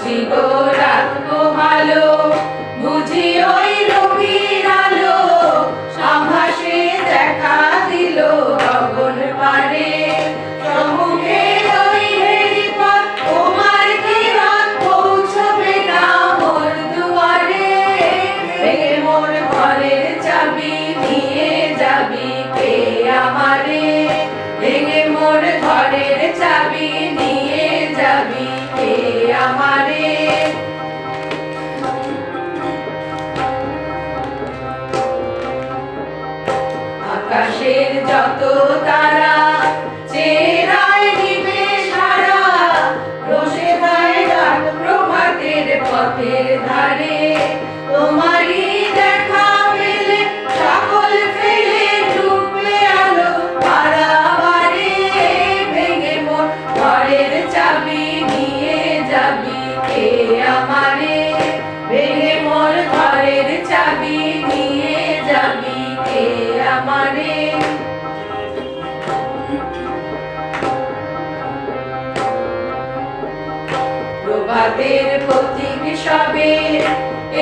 বুঝি গো রাখবো ভালো, বুঝি ওই রবির আলো আভাসে দেখা দিল গগন পারে। সম্মুখে ওই হেরিপথ তোমার কিরণ পৌঁছবে না মোর দুয়ারে। ভেঙে মোর ঘরের চাবি নিয়ে যাবি কে আমারে, ভেঙে মোর ঘরের চাবি নিয়ে যাবি কে আমারে। আকাশের যত তারা চেরায় নিবে সারা, রোষে ধায় রাত প্রভাতের পথের ধারে। তোমারই দেখা পেলে সকল ফেলে ডুববে আলো পারাবারে। ভেঙে মোর ঘরের চাবি নিয়ে যাবি কে আমারে, ভেঙে মোর ঘরের চাবি নিয়ে যাবি কে আমারে। প্রভাতের পথিক সবে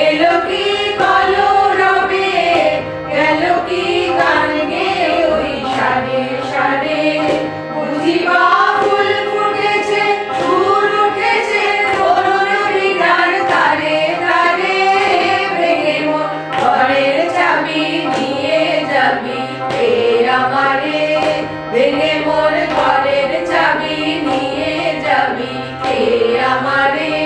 এলো কি কলরবে, গেল কি গান গেয়ে ওই সারে সারে। বুঝি বা ফুল ফুটেছে সুর উঠেছে তরুণ হৃদয়ের তারে তারে। ভেঙে মোর ঘরের চাবি নিয়ে যাবি কে আমারে, ভেঙে মোর ঘরের চাবি নিয়ে যাবি কে আমারে।